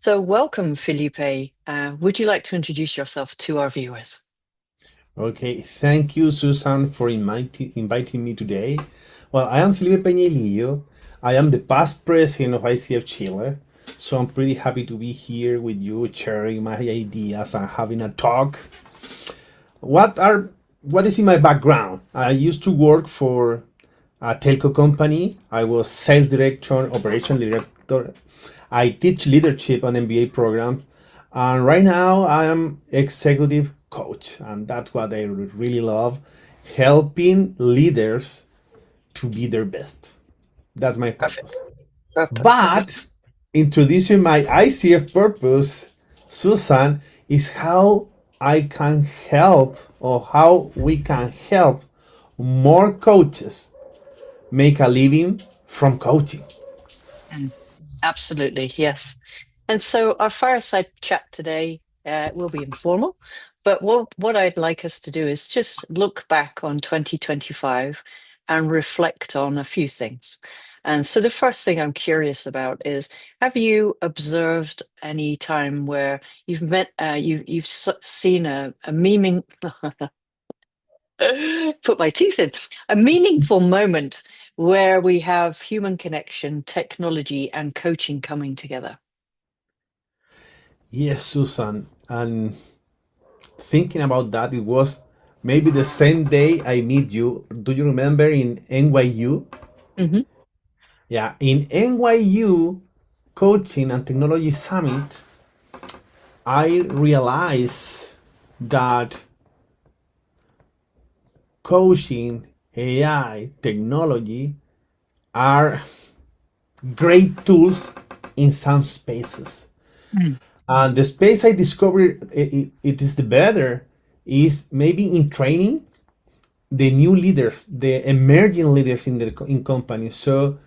So, welcome, Felipe. Would you like to introduce yourself to our viewers? Okay, thank you, Susan, for inviting me today. Well, I am Felipe Peña Lillo. I am the past president of ICF Chile, so I'm pretty happy to be here with you, sharing my ideas and having a talk. What are what is in my background? I used to work for a telco company. I was sales director, operation director. I teach leadership on MBA programs, and right now I am executive coach, and that's what I really love, helping leaders to be their best. That's my Perfect. purpose. Perfect. But introducing my ICF purpose, Susan, is how I can help or how we can help more coaches make a living from coaching. Mm. Absolutely, yes. And so, our fireside chat today will be informal, but what I'd like us to do is just look back on 2025 and reflect on a few things. And so, the first thing I'm curious about is: have you observed any time where you've seen a meaning? Put my teeth in. A meaningful moment where we have human connection, technology, and coaching coming together. Yes, Susan. And thinking about that, it was maybe the same day I meet you. Do you remember in NYU? Hmm. Yeah, in NYU Coaching and Technology Summit, I realized that coaching, AI, technology are great tools in some spaces. Mm. And the space I discovered it is the better is maybe in training the new leaders, the emerging leaders in companies. So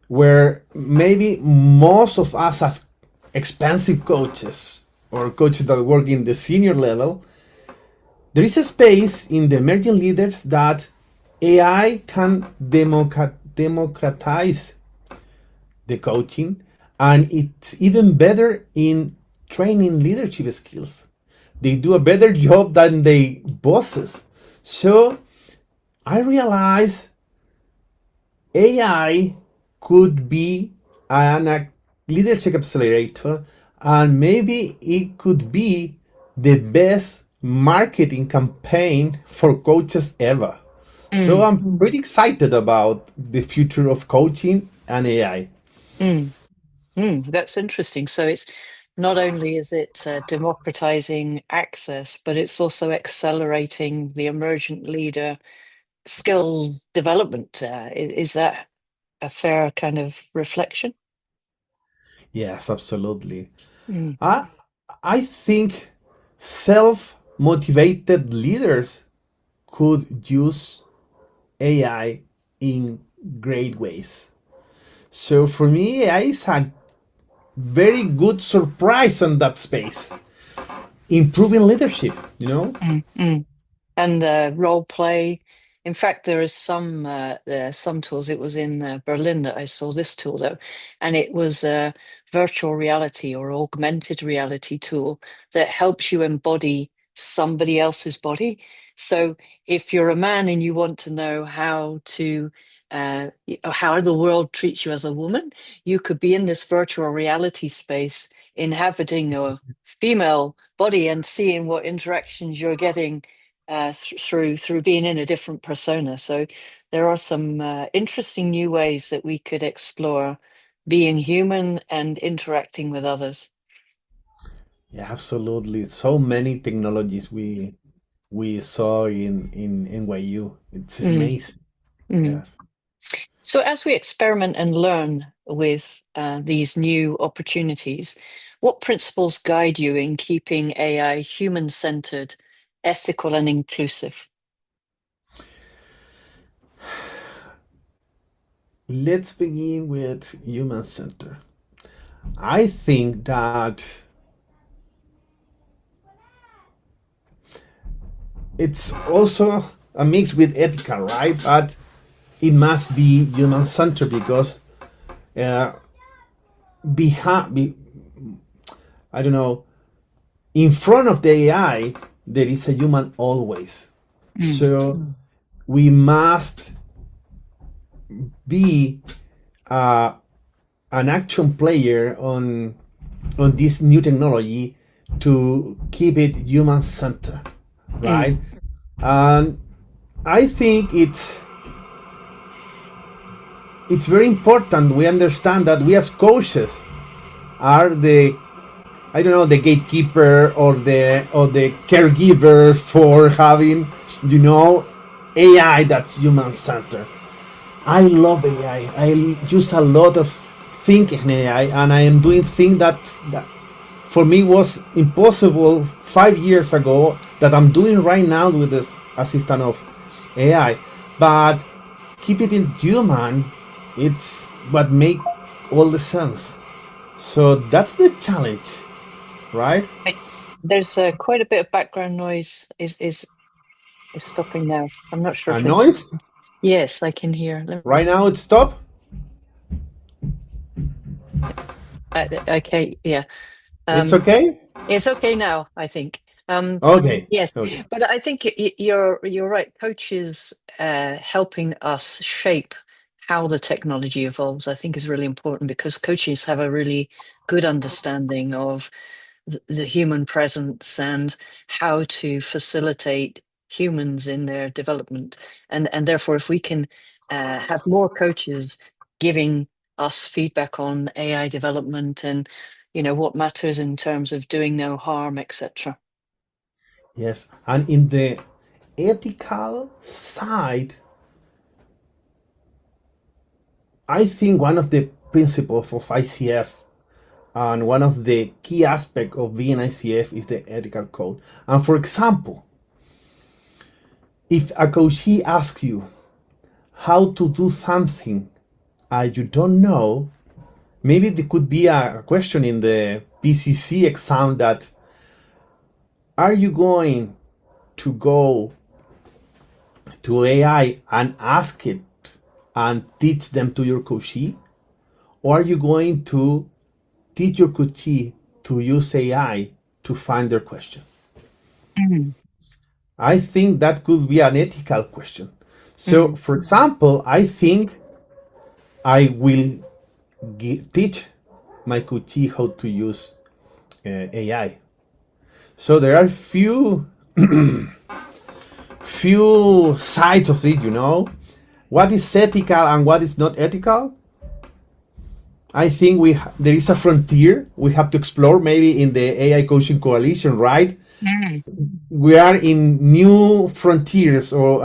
where maybe most of us as expensive coaches or coaches that work in the senior level, there is a space in the emerging leaders that AI can democratize the coaching, and it's even better in training leadership skills. They do a better job than the bosses. So I realize AI could be an leadership accelerator, and maybe it could be the best marketing campaign for coaches ever. So Mm. I'm pretty excited about the future of coaching and AI. Mm. Mm. That's interesting. So it's not only is it democratizing access, but it's also accelerating the emergent leader skill development. Is that a fair kind of reflection? Yes, absolutely. Mm. I I think self-motivated leaders could use AI in great ways. So for me, AI is a very good surprise in that space, improving leadership. Mm. Mm. And role play. In fact, there are some tools. It was in Berlin that I saw this tool though, and it was a virtual reality or augmented reality tool that helps you embody somebody else's body. So if you're a man and you want to know how the world treats you as a woman, you could be in this virtual reality space inhabiting a female body and seeing what interactions you're getting through being in a different persona. So there are some interesting new ways that we could explore being human and interacting with others. Yeah, absolutely. So many technologies we saw in NYU. It's Mm, amazing. mm. Yeah. So as we experiment and learn with these new opportunities, what principles guide you in keeping AI human-centered, ethical, and inclusive? Let's begin with human center. I think that it's also a mix with ethical, right? But it must be human centered because uh, behind, I don't know, in front of the AI, there is a human always. Mm, So we must be uh, an action player on this new technology to keep it human centered, mm, right? And I think it's very important we understand that we as coaches are the, I don't know, the gatekeeper or the caregiver for having, you know, AI that's human centered. I love AI. I use a lot of thinking in AI, and I am doing things that for me was impossible 5 years ago that I'm doing right now with this assistant of AI. But keep it in human, it's what make all the sense. So that's the challenge, right? right. There's quite a bit of background noise is stopping now. I'm not sure A if it's noise. yes, I can hear. Right now it's stop. Okay, yeah. It's Um, okay. it's okay now, I think. Um, Okay. yes, Okay. but I think you're right. Coaches helping us shape how the technology evolves, I think, is really important because coaches have a really good understanding of the human presence and how to facilitate humans in their development. And therefore, if we can have more coaches giving us feedback on AI development and what matters in terms of doing no harm, etc. Yes. And in the ethical side, I think one of the principles of ICF and one of the key aspects of being ICF is the ethical code. And for example, if a coachee asks you how to do something you don't know, maybe there could be a question in the PCC exam that are you going to go to AI and ask it and teach them to your coachee? Or are you going to teach your coachee to use AI to find their question? Mm, I think that could be an ethical question. So, mm, for example, I think I will teach my coachee how to use AI. So there are few sides of it. What is ethical and what is not ethical. I think there is a frontier we have to explore, maybe in the AI coaching coalition, right? mm, We are in new frontiers, or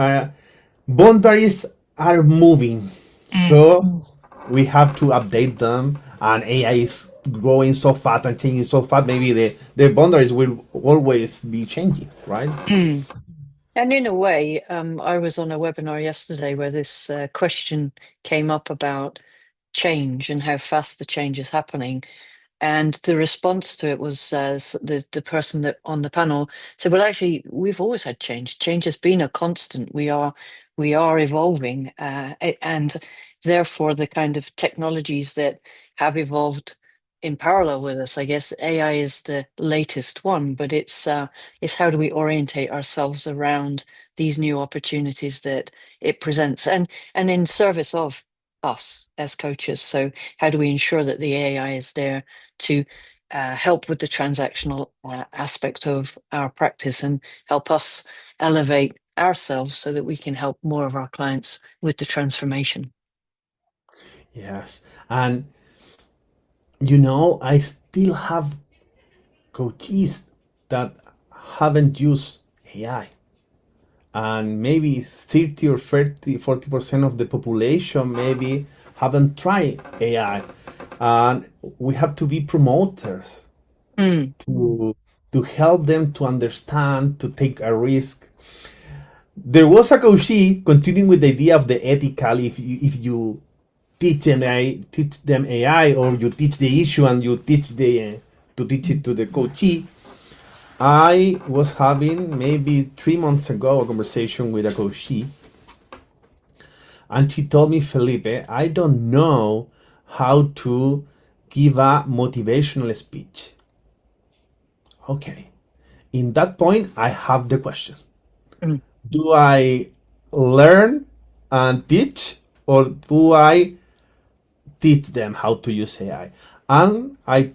boundaries are moving, mm. so we have to update them. And AI is growing so fast and changing so fast. Maybe the boundaries will always be changing, right? Mm. And in a way, I was on a webinar yesterday where this question came up about change and how fast the change is happening. And the response to it was the person that on the panel said, "Well, actually, we've always had change. Change has been a constant. We are evolving, and therefore the kind of technologies that have evolved in parallel with us. I guess AI is the latest one, but it's how do we orientate ourselves around these new opportunities that it presents, and in service of us as coaches. So how do we ensure that the AI is there to help with the transactional aspect of our practice and help us elevate ourselves so that we can help more of our clients with the transformation." Yes. And I still have coaches that haven't used AI. And maybe 30 or 30, 40% of the population maybe haven't tried AI. And we have to be promoters Mm, to help them to understand, to take a risk. There was a coachee continuing with the idea of the ethical. If you teach them AI, or you teach the issue and you teach to teach it to the coachee. I was having maybe 3 months ago a conversation with a coachee, and she told me, Felipe, I don't know how to give a motivational speech. Okay. In that point, I have the question. Mm. Do I learn and teach, or do I teach them how to use AI? And I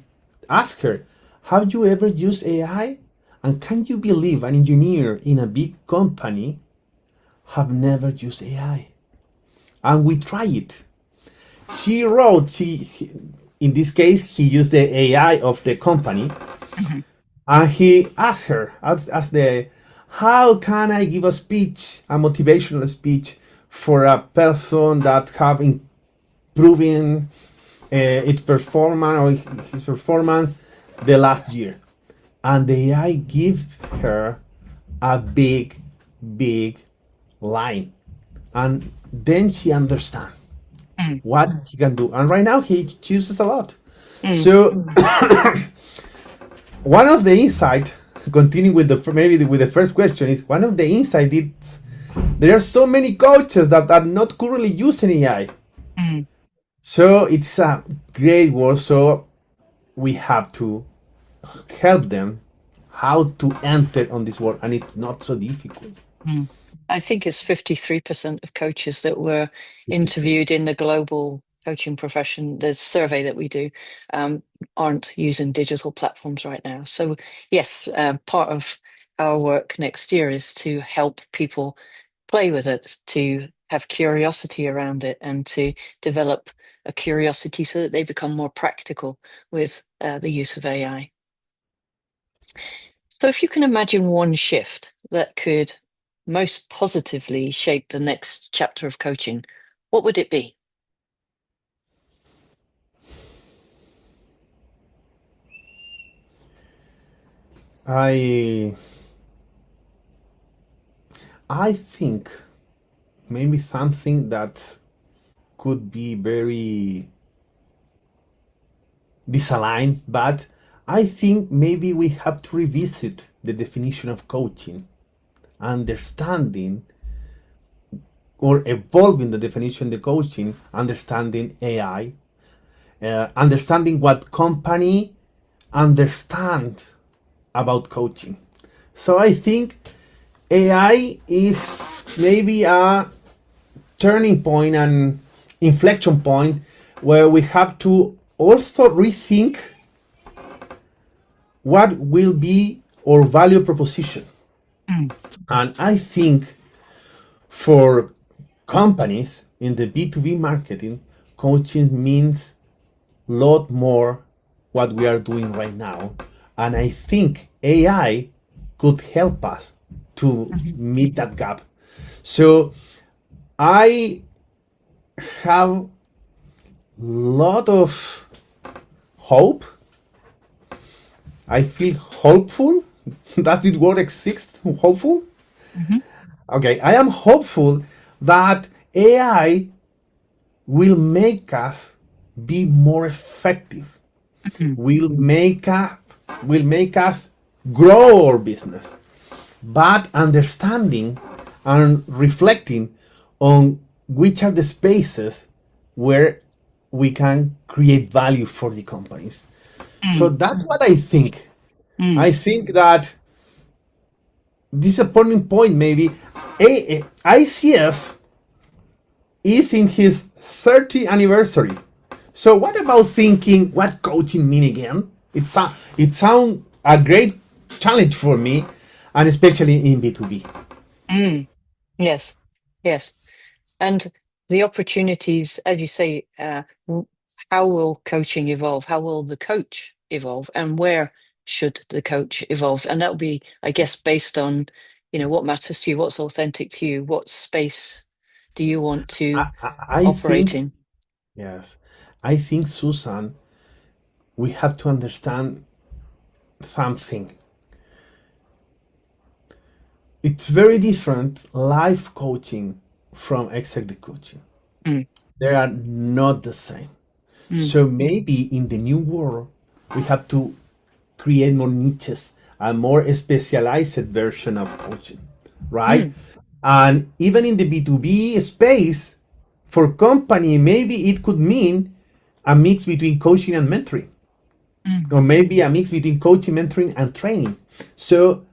ask her, have you ever used AI? And can you believe an engineer in a big company have never used AI? And we try it. She wrote, in this case, he used the AI of the company, Mhm. and he asked her, how can I give a speech, a motivational speech for a person that have improving its performance or his performance the last year? And the AI give her a big line, and then she understands Mm. what he can do. And right now he chooses a lot. Mm. So one of the insight, continuing with the first question, is one of the insight is there are so many coaches that are not currently using AI. Mm. So it's a great work. So we have to help them how to enter on this world, and it's not so difficult. Mm. I think it's 53% of coaches that were 53. interviewed in the global coaching profession, the survey that we do, um, aren't using digital platforms right now. So, yes, part of our work next year is to help people play with it, to have curiosity around it, and to develop a curiosity so that they become more practical with the use of AI. So, if you can imagine one shift that could most positively shape the next chapter of coaching, what would it be? I I think maybe something that could be very disaligned, but I think maybe we have to revisit the definition of coaching, understanding or evolving the definition of the coaching, understanding AI, understanding what company understand about coaching. So I think AI is maybe a turning point and inflection point where we have to also rethink what will be our value proposition. Mm. And I think for companies in the B2B marketing, coaching means a lot more what we are doing right now. And I think AI could help us to Mhm. meet that gap. So I have lot of hope. I feel hopeful. Does it word exist? Hopeful? Mhm. Okay, I am hopeful that AI will make us be more effective. Mhm. Will make us will make us grow our business. But understanding and reflecting on which are the spaces where we can create value for the companies. So Mm. that's what I think. Mm. I think that disappointing point maybe ICF is in his 30th anniversary. So what about thinking what coaching mean again? It sounds a great challenge for me, and especially in B2B. Mm. Yes. Yes. And the opportunities, as you say, how will coaching evolve? How will the coach evolve? And where should the coach evolve? And that'll be, I guess, based on, what matters to you, what's authentic to you, what space do you want to I operate think, in? yes, I think, Susan, we have to understand something. It's very different life coaching from executive coaching. Mm. They are not the same. Mm. So maybe in the new world, we have to create more niches, a more specialized version of coaching, right? Mm. And even in the B2B space, for company, maybe it could mean a mix between coaching and mentoring. Mm, or maybe a mix between coaching, mentoring, and training. So,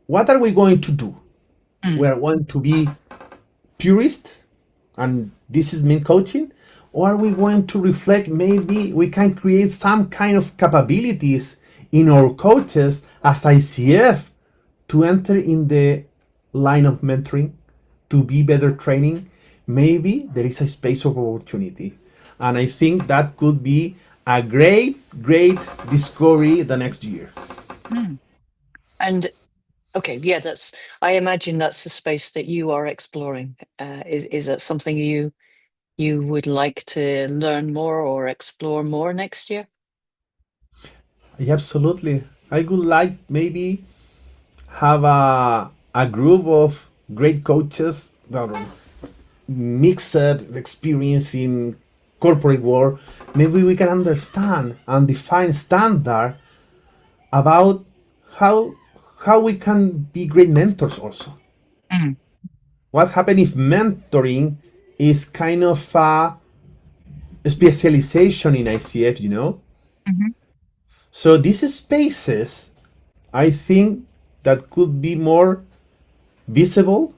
what are we going to do? We mm, are going to be purist, and this is mean coaching, or are we going to reflect? Maybe we can create some kind of capabilities in our coaches as ICF to enter in the line of mentoring, to be better training. Maybe there is a space of opportunity, and I think that could be a great discovery the next year. mm. And okay, yeah, that's. I imagine that's the space that you are exploring. Is that something you would like to learn more or explore more next year? Yeah, absolutely. I would like maybe have a group of great coaches that are mixed experience in corporate world. Maybe we can understand and define standard about how how we can be great mentors also. Mm, What happens if mentoring is kind of a specialization in ICF, you know? mhm, So these spaces, I think that could be more visible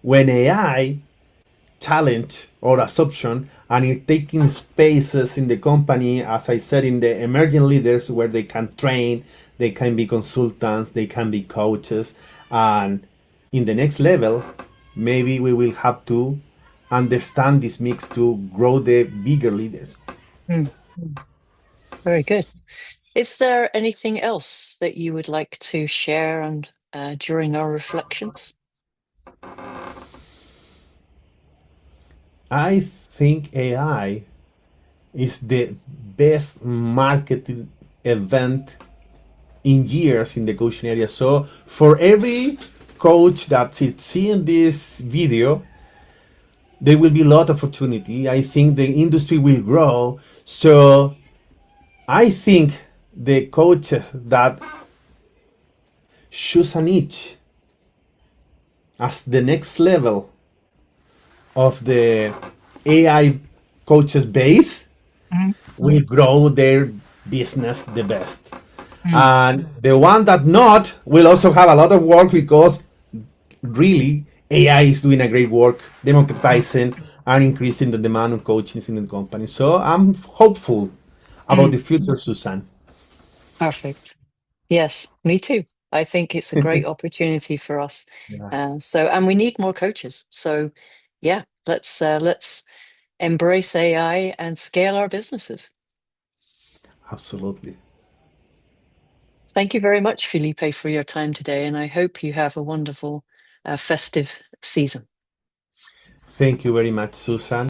when AI challenge or assumption and it taking spaces in the company, as I said, in the emerging leaders where they can train, they can be consultants, they can be coaches, and in the next level maybe we will have to understand this mix to grow the bigger leaders. mm, mm. Very good. Is there anything else that you would like to share and during our reflections? I think AI is the best marketing event in years in the coaching area. So for every coach that is seeing this video, there will be a lot of opportunity. I think the industry will grow. So I think the coaches that choose a niche as the next level of the AI coaches base Mhm, will grow their business the best. mm, And the one that not will also have a lot of work because really AI is doing a great work mm, democratizing and increasing the demand on coaching in the company. So I'm hopeful about mm. the future, Susan. Perfect. Yes, me too. I think it's a great opportunity for us. Yeah, And we need more coaches. So, yeah, let's embrace AI and scale our businesses. absolutely. Thank you very much, Felipe, for your time today, and I hope you have a wonderful festive season. Thank you very much, Susan.